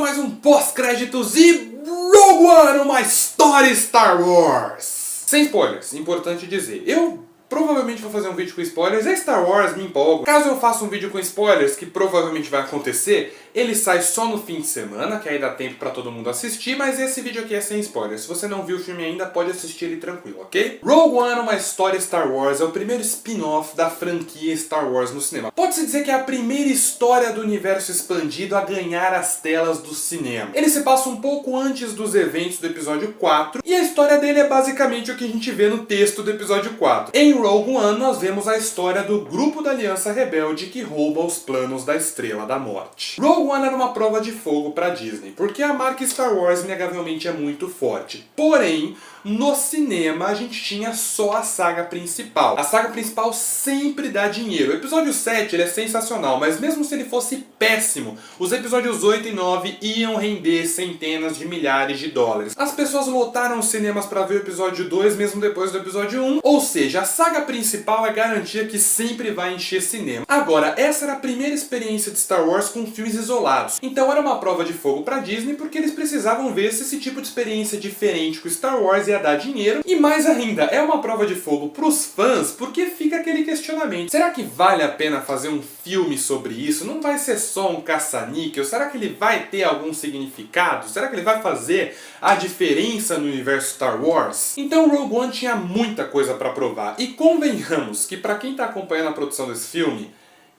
começando mais um pós-créditos e Rogue One, uma história Star Wars. Sem spoilers, importante dizer. Eu provavelmente vou fazer um vídeo com spoilers, é Star Wars, me empolgo. Caso eu faça um vídeo com spoilers, que provavelmente vai acontecer, ele sai só no fim de semana, que aí dá tempo pra todo mundo assistir, mas esse vídeo aqui é sem spoilers. Se você não viu o filme ainda, pode assistir ele tranquilo, ok? Rogue One, uma história Star Wars, é o primeiro spin-off da franquia Star Wars no cinema. Pode-se dizer que é a primeira história do universo expandido a ganhar as telas do cinema. Ele se passa um pouco antes dos eventos do episódio 4, e a história dele é basicamente o que a gente vê no texto do episódio 4. Em Rogue One, nós vemos a história do grupo da Aliança Rebelde que rouba os planos da Estrela da Morte. Rogue One era uma prova de fogo para Disney, porque a marca Star Wars inegavelmente é muito forte. Porém, no cinema a gente tinha só a saga principal. A saga principal sempre dá dinheiro. O episódio 7 ele é sensacional, mas mesmo se ele fosse péssimo, os episódios 8 e 9 iam render centenas de milhares de dólares. As pessoas lotaram os cinemas para ver o episódio 2 mesmo depois do episódio 1, ou seja, a saga principal é garantia que sempre vai encher cinema. Agora, essa era a primeira experiência de Star Wars com filmes isolados. Então era uma prova de fogo para Disney porque eles precisavam ver se esse tipo de experiência diferente com Star Wars ia dar dinheiro, e mais ainda, é uma prova de fogo pros fãs, porque fica aquele questionamento: será que vale a pena fazer um filme sobre isso? Não vai ser só um caça-níquel? Será que ele vai ter algum significado? Será que ele vai fazer a diferença no universo Star Wars? Então Rogue One tinha muita coisa pra provar, e convenhamos que pra quem tá acompanhando a produção desse filme,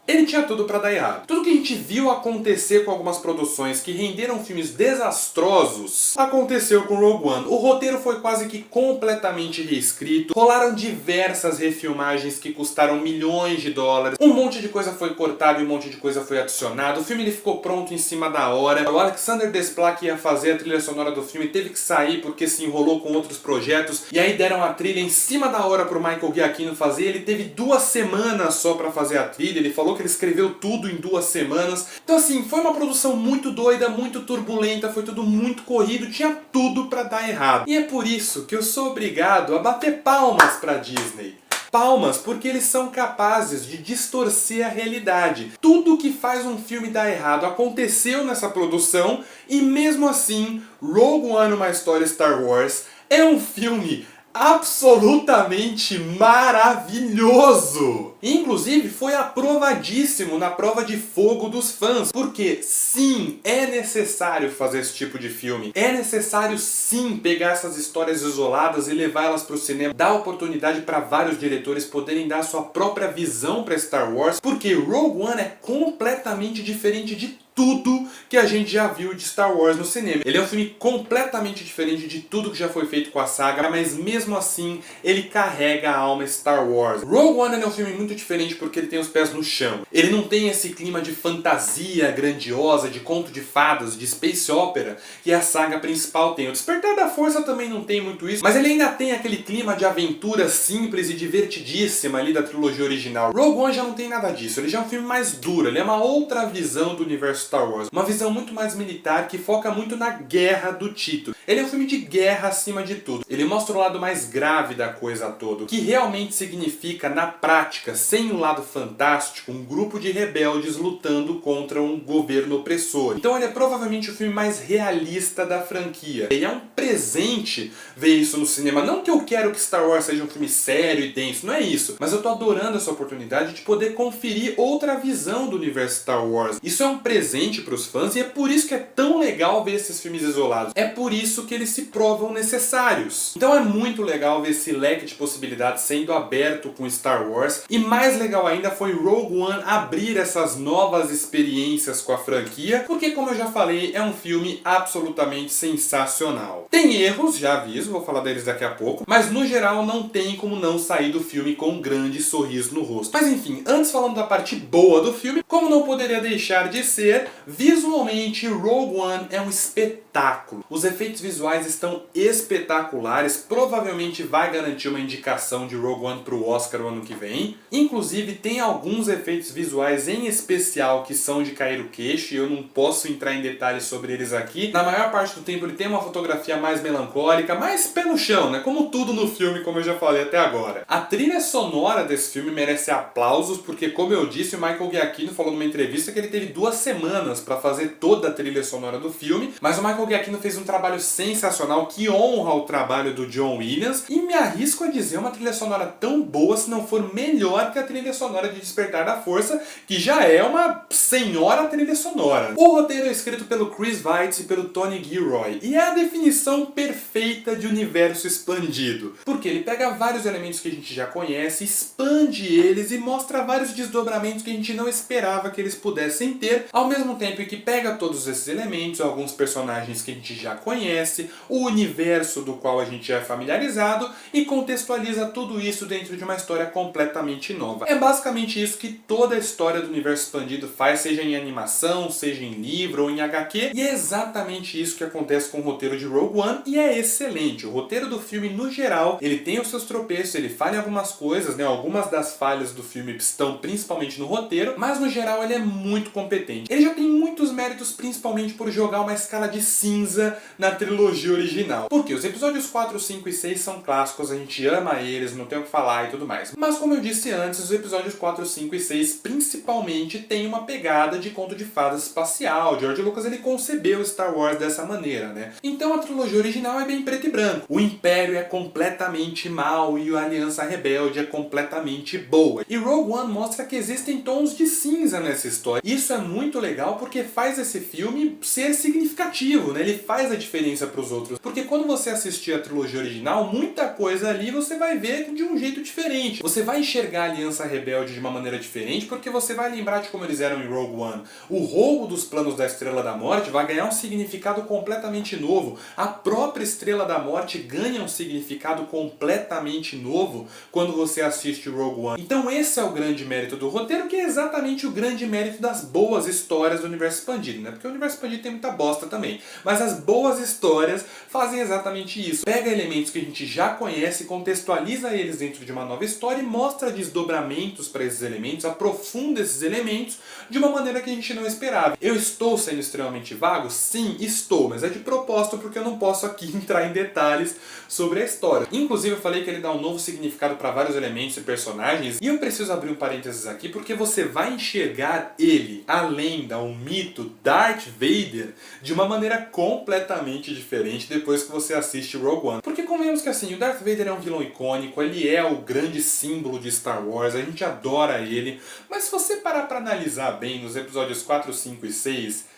ele tinha tudo pra dar errado. Tudo que a gente viu acontecer com algumas produções que renderam filmes desastrosos, aconteceu com Rogue One. O roteiro foi quase que completamente reescrito, rolaram diversas refilmagens que custaram milhões de dólares, um monte de coisa foi cortada e um monte de coisa foi adicionada. O filme ele ficou pronto em cima da hora. O Alexander Desplat, que ia fazer a trilha sonora do filme, teve que sair porque se enrolou com outros projetos, e aí deram a trilha em cima da hora pro Michael Giacchino fazer. Ele teve 2 semanas só pra fazer a trilha, ele falou que ele escreveu tudo em 2 semanas. Então assim, foi uma produção muito doida, muito turbulenta, foi tudo muito corrido, tinha tudo pra dar errado. E é por isso que eu sou obrigado a bater palmas pra Disney. Palmas, porque eles são capazes de distorcer a realidade. Tudo que faz um filme dar errado aconteceu nessa produção, e mesmo assim, Rogue One, uma história Star Wars, é um filme absolutamente maravilhoso! Inclusive foi aprovadíssimo na prova de fogo dos fãs, porque sim, é necessário fazer esse tipo de filme, é necessário sim pegar essas histórias isoladas e levá-las para o cinema, dar oportunidade para vários diretores poderem dar sua própria visão para Star Wars, porque Rogue One é completamente diferente de tudo que a gente já viu de Star Wars no cinema. Ele é um filme completamente diferente de tudo que já foi feito com a saga, mas mesmo assim ele carrega a alma Star Wars. Rogue One é um filme muito diferente porque ele tem os pés no chão. Ele não tem esse clima de fantasia grandiosa, de conto de fadas, de space opera que a saga principal tem. O Despertar da Força também não tem muito isso, mas ele ainda tem aquele clima de aventura simples e divertidíssima ali da trilogia original. Rogue One já não tem nada disso, ele já é um filme mais duro, ele é uma outra visão do universo Star Wars. Uma visão muito mais militar que foca muito na guerra do título. Ele é um filme de guerra acima de tudo. Ele mostra o lado mais grave da coisa toda, que realmente significa, na prática, sem o lado fantástico, um grupo de rebeldes lutando contra um governo opressor. Então ele é provavelmente o filme mais realista da franquia. E é um presente ver isso no cinema. Não que eu quero que Star Wars seja um filme sério e denso, não é isso. Mas eu tô adorando essa oportunidade de poder conferir outra visão do universo Star Wars. Isso é um presente para os fãs, e é por isso que é tão legal ver esses filmes isolados. É por isso que eles se provam necessários. Então é muito legal ver esse leque de possibilidades sendo aberto com Star Wars, e mais legal ainda foi Rogue One abrir essas novas experiências com a franquia, porque como eu já falei, é um filme absolutamente sensacional. Tem erros, já aviso, vou falar deles daqui a pouco, mas no geral não tem como não sair do filme com um grande sorriso no rosto. Mas enfim, antes falando da parte boa do filme, como não poderia deixar de ser, visualmente Rogue One é um espetáculo. Os efeitos visuais estão espetaculares, provavelmente vai garantir uma indicação de Rogue One pro Oscar o ano que vem. Inclusive tem alguns efeitos visuais em especial que são de cair o queixo, e eu não posso entrar em detalhes sobre eles aqui. Na maior parte do tempo ele tem uma fotografia mais melancólica, mais pé no chão, né? Como tudo no filme, como eu já falei até agora. A trilha sonora desse filme merece aplausos, porque como eu disse, o Michael Giacchino falou numa entrevista que ele teve 2 semanas semanas para fazer toda a trilha sonora do filme, mas o Michael Giacchino fez um trabalho sensacional que honra o trabalho do John Williams, e me arrisco a dizer uma trilha sonora tão boa, se não for melhor que a trilha sonora de Despertar da Força, que já é uma senhora trilha sonora. O roteiro é escrito pelo Chris Weitz e pelo Tony Gilroy, e é a definição perfeita de universo expandido, porque ele pega vários elementos que a gente já conhece, expande eles e mostra vários desdobramentos que a gente não esperava que eles pudessem ter, ao mesmo tempo que pega todos esses elementos, alguns personagens que a gente já conhece, o universo do qual a gente já é familiarizado, e contextualiza tudo isso dentro de uma história completamente nova. É basicamente isso que toda a história do universo expandido faz, seja em animação, seja em livro ou em HQ, e é exatamente isso que acontece com o roteiro de Rogue One, e é excelente. O roteiro do filme, no geral, ele tem os seus tropeços, ele falha em algumas coisas, né? Algumas das falhas do filme estão principalmente no roteiro, mas no geral ele é muito competente. Ele já tem muitos méritos, principalmente por jogar uma escala de cinza na trilogia original. Porque os episódios 4, 5 e 6 são clássicos, a gente ama eles, não tem o que falar e tudo mais. Mas como eu disse antes, os episódios 4, 5 e 6 principalmente têm uma pegada de conto de fadas espacial. George Lucas ele concebeu Star Wars dessa maneira, né? Então a trilogia original é bem preto e branco. O Império é completamente mau e a Aliança Rebelde é completamente boa. E Rogue One mostra que existem tons de cinza nessa história. Isso é muito legal porque faz esse filme ser significativo, né? Ele faz a diferença para os outros. Porque quando você assistir a trilogia original, muita coisa ali você vai ver de um jeito diferente. Você vai enxergar a Aliança Rebelde de uma maneira diferente porque você vai lembrar de como eles eram em Rogue One. O roubo dos planos da Estrela da Morte vai ganhar um significado completamente novo. A própria Estrela da Morte ganha um significado completamente novo quando você assiste Rogue One. Então esse é o grande mérito do roteiro, que é exatamente o grande mérito das boas histórias do universo expandido, né? Porque o universo expandido tem muita bosta também. Mas as boas histórias fazem exatamente isso. Pega elementos que a gente já conhece, contextualiza eles dentro de uma nova história e mostra desdobramentos para esses elementos, aprofunda esses elementos de uma maneira que a gente não esperava. Eu estou sendo extremamente vago? Sim, estou, mas é de propósito porque eu não posso aqui entrar em detalhes sobre a história. Inclusive eu falei que ele dá um novo significado para vários elementos e personagens, e eu preciso abrir um parênteses aqui porque você vai enxergar ele, a lenda, o mito Darth Vader, de uma maneira completamente diferente depois que você assiste Rogue One. Porque convenhamos que assim, o Darth Vader é um vilão icônico, ele é o grande símbolo de Star Wars, a gente adora ele, mas se você parar para analisar bem nos episódios 4, 5 e 6,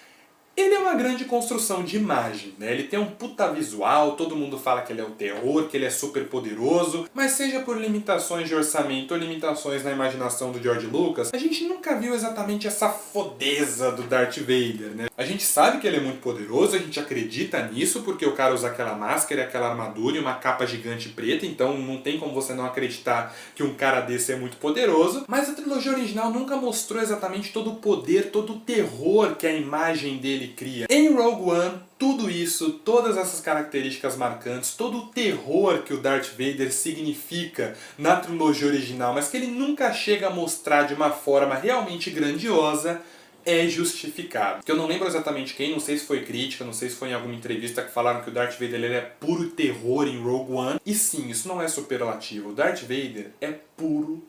ele é uma grande construção de imagem, né? Ele tem um puta visual, todo mundo fala que ele é o terror, que ele é super poderoso, mas seja por limitações de orçamento ou limitações na imaginação do George Lucas, a gente nunca viu exatamente essa fodeza do Darth Vader, né? A gente sabe que ele é muito poderoso, a gente acredita nisso, porque o cara usa aquela máscara, aquela armadura e uma capa gigante preta, então não tem como você não acreditar que um cara desse é muito poderoso, mas a trilogia original nunca mostrou exatamente todo o poder, todo o terror que a imagem dele cria. Em Rogue One, tudo isso, todas essas características marcantes, todo o terror que o Darth Vader significa na trilogia original, mas que ele nunca chega a mostrar de uma forma realmente grandiosa, é justificado. Que eu não lembro exatamente quem, não sei se foi crítica, não sei se foi em alguma entrevista que falaram que o Darth Vader ele é puro terror em Rogue One. E sim, isso não é superlativo. O Darth Vader é puro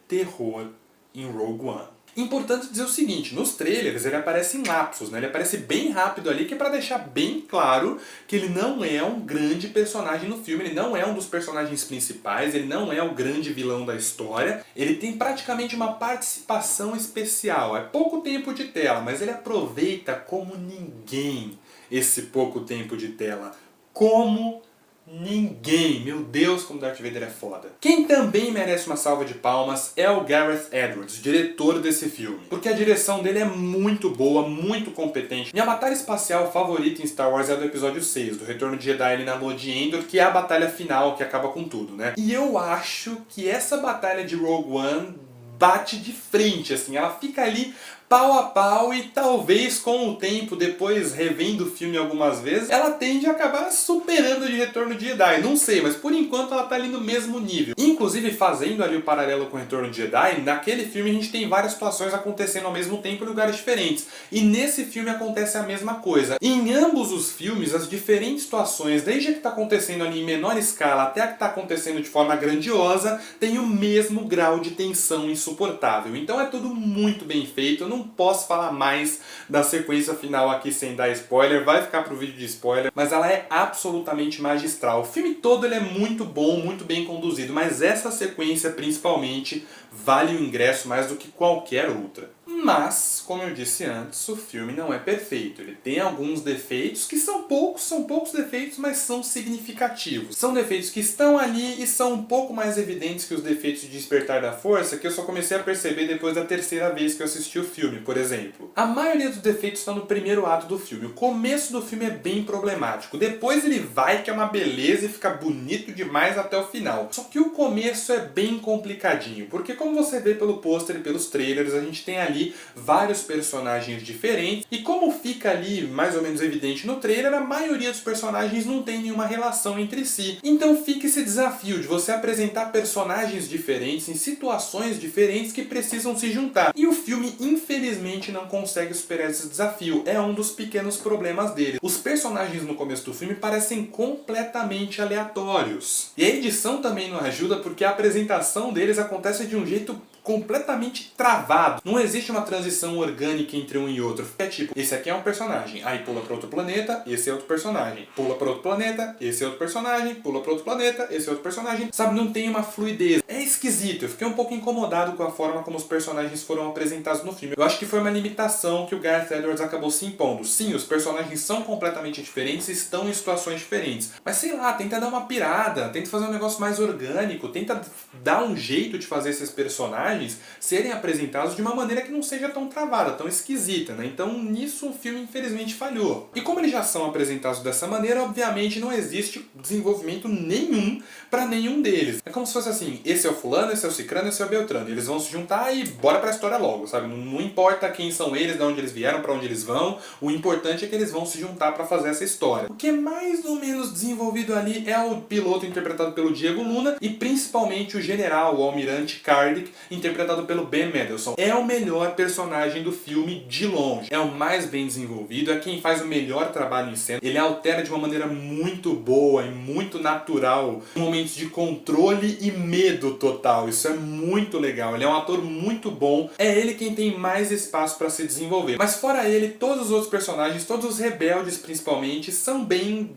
terror em Rogue One. Importante dizer o seguinte, nos trailers ele aparece em lapsos, né? Ele aparece bem rápido ali, que é pra deixar bem claro que ele não é um grande personagem no filme, ele não é um dos personagens principais, ele não é o grande vilão da história, ele tem praticamente uma participação especial, é pouco tempo de tela, mas ele aproveita como ninguém esse pouco tempo de tela, como ninguém. Meu Deus, como Darth Vader é foda. Quem também merece uma salva de palmas é o Gareth Edwards, diretor desse filme. Porque a direção dele é muito boa, muito competente. Minha batalha espacial favorita em Star Wars é a do episódio 6, do Retorno de Jedi ali na Lua de Endor, que é a batalha final que acaba com tudo, né? E eu acho que essa batalha de Rogue One bate de frente, assim, ela fica ali pau a pau e talvez com o tempo, depois revendo o filme algumas vezes, ela tende a acabar superando de Retorno de Jedi. Não sei, mas por enquanto ela tá ali no mesmo nível. Inclusive, fazendo ali o paralelo com o Retorno de Jedi, naquele filme a gente tem várias situações acontecendo ao mesmo tempo em lugares diferentes. E nesse filme acontece a mesma coisa. Em ambos os filmes, as diferentes situações, desde a que tá acontecendo ali em menor escala até a que tá acontecendo de forma grandiosa, tem o mesmo grau de tensão insuportável. Então é tudo muito bem feito. Eu não não posso falar mais da sequência final aqui sem dar spoiler, vai ficar pro vídeo de spoiler, mas ela é absolutamente magistral. O filme todo ele é muito bom, muito bem conduzido, mas essa sequência principalmente vale o ingresso mais do que qualquer outra. Mas, como eu disse antes, o filme não é perfeito. Ele tem alguns defeitos que são poucos defeitos, mas são significativos. São defeitos que estão ali e são um pouco mais evidentes que os defeitos de Despertar da Força, que eu só comecei a perceber depois da terceira vez que eu assisti o filme, por exemplo. A maioria dos defeitos estão no primeiro ato do filme. O começo do filme é bem problemático. Depois ele vai, que é uma beleza, e fica bonito demais até o final. Só que o começo é bem complicadinho, porque como você vê pelo pôster e pelos trailers, a gente tem ali vários personagens diferentes, e como fica ali mais ou menos evidente no trailer, a maioria dos personagens não tem nenhuma relação entre si. Então fica esse desafio de você apresentar personagens diferentes em situações diferentes que precisam se juntar. E o filme infelizmente não consegue superar esse desafio. É um dos pequenos problemas dele. Os personagens no começo do filme parecem completamente aleatórios. E a edição também não ajuda, porque a apresentação deles acontece de um jeito completamente travado. Não existe uma transição orgânica entre um e outro. É tipo, esse aqui é um personagem, aí pula para outro planeta, esse é outro personagem. Pula para outro planeta, esse é outro personagem. Pula para outro planeta, esse é outro personagem. Sabe, não tem uma fluidez. É esquisito. Eu fiquei um pouco incomodado com a forma como os personagens foram apresentados no filme. Eu acho que foi uma limitação que o Gareth Edwards acabou se impondo. Sim, os personagens são completamente diferentes e estão em situações diferentes. Mas sei lá, tenta dar uma pirada, tenta fazer um negócio mais orgânico, tenta dar um jeito de fazer esses personagens serem apresentados de uma maneira que não seja tão travada, tão esquisita, né? Então nisso o filme infelizmente falhou. E como eles já são apresentados dessa maneira, obviamente não existe desenvolvimento nenhum para nenhum deles. É como se fosse assim, esse é o fulano, esse é o cicrano, esse é o beltrano. Eles vão se juntar e bora pra história logo, sabe? Não importa quem são eles, de onde eles vieram, para onde eles vão, o importante é que eles vão se juntar para fazer essa história. O que é mais ou menos desenvolvido ali é o piloto interpretado pelo Diego Luna e principalmente o general, o almirante Kardec, interpretado pelo Ben Mendelsohn. É o melhor personagem do filme de longe. É o mais bem desenvolvido, é quem faz o melhor trabalho em cena. Ele altera de uma maneira muito boa e muito natural momentos de controle e medo total. Isso é muito legal. Ele é um ator muito bom. É ele quem tem mais espaço para se desenvolver. Mas fora ele, todos os outros personagens, todos os rebeldes principalmente, são bem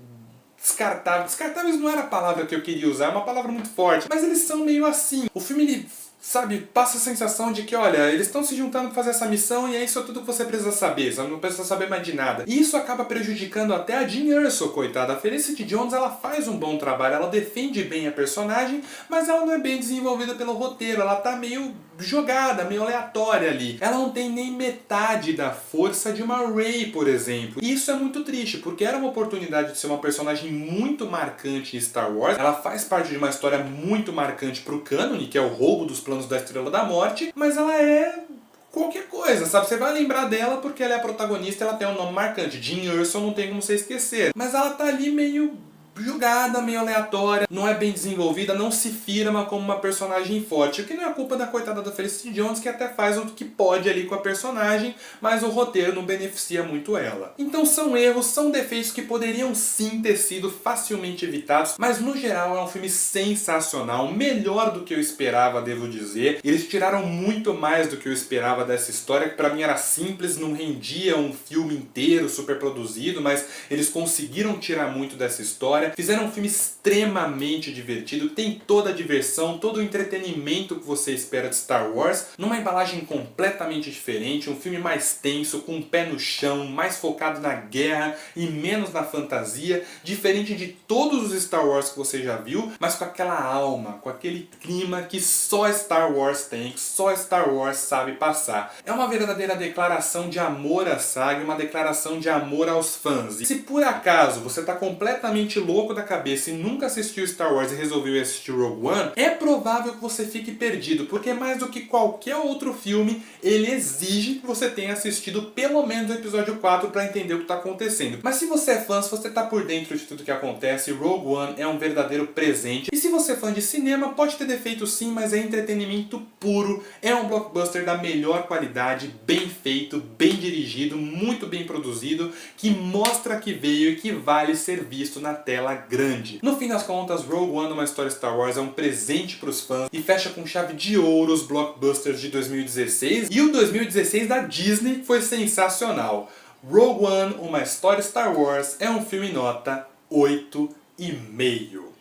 descartáveis. Descartáveis não era a palavra que eu queria usar, é uma palavra muito forte. Mas eles são meio assim. O filme, ele, sabe, passa a sensação de que, olha, eles estão se juntando para fazer essa missão e é isso tudo que você precisa saber, você não precisa saber mais de nada. E isso acaba prejudicando até a Jean Erso, coitada. A Felicity Jones, ela faz um bom trabalho, ela defende bem a personagem, mas ela não é bem desenvolvida pelo roteiro, ela tá meio jogada, meio aleatória ali. Ela não tem nem metade da força de uma Rey, por exemplo. E isso é muito triste, porque era uma oportunidade de ser uma personagem muito marcante em Star Wars. Ela faz parte de uma história muito marcante pro cânone, que é o roubo dos planos da Estrela da Morte, mas ela é qualquer coisa, sabe? Você vai lembrar dela porque ela é a protagonista, ela tem um nome marcante. Jean Erso não tem como você esquecer. Mas ela tá ali meio jogada, meio aleatória, não é bem desenvolvida, não se firma como uma personagem forte. O que não é culpa da coitada da Felicity Jones, que até faz o que pode ali com a personagem, mas o roteiro não beneficia muito ela. Então são erros, são defeitos que poderiam sim ter sido facilmente evitados, mas no geral é um filme sensacional, melhor do que eu esperava, devo dizer. Eles tiraram muito mais do que eu esperava dessa história, que pra mim era simples, não rendia um filme inteiro, super produzido, mas eles conseguiram tirar muito dessa história. Fizeram um filme extremamente divertido, tem toda a diversão, todo o entretenimento que você espera de Star Wars, numa embalagem completamente diferente, um filme mais tenso, com o pé no chão, mais focado na guerra e menos na fantasia, diferente de todos os Star Wars que você já viu, mas com aquela alma, com aquele clima que só Star Wars tem, que só Star Wars sabe passar. É uma verdadeira declaração de amor à saga, uma declaração de amor aos fãs. E se por acaso você está completamente louco da cabeça e nunca assistiu Star Wars e resolveu assistir Rogue One, é provável que você fique perdido, porque mais do que qualquer outro filme, ele exige que você tenha assistido pelo menos o episódio 4 para entender o que está acontecendo. Mas se você é fã, se você está por dentro de tudo que acontece, Rogue One é um verdadeiro presente. E se você é fã de cinema, pode ter defeito sim, mas é entretenimento puro, é um blockbuster da melhor qualidade, bem feito, bem dirigido, muito bem produzido, que mostra que veio e que vale ser visto na tela tela grande. No fim das contas, Rogue One, uma história Star Wars, é um presente pros fãs e fecha com chave de ouro os blockbusters de 2016 e o 2016 da Disney foi sensacional. Rogue One, uma história Star Wars, é um filme nota 8,5.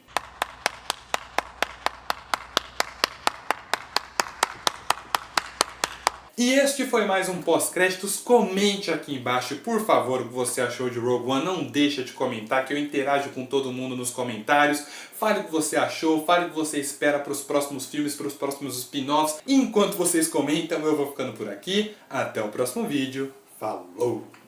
E este foi mais um pós-créditos. Comente aqui embaixo, por favor, o que você achou de Rogue One. Não deixa de comentar, que eu interajo com todo mundo nos comentários. Fale o que você achou, fale o que você espera para os próximos filmes, para os próximos spin-offs. E enquanto vocês comentam, eu vou ficando por aqui. Até o próximo vídeo. Falou!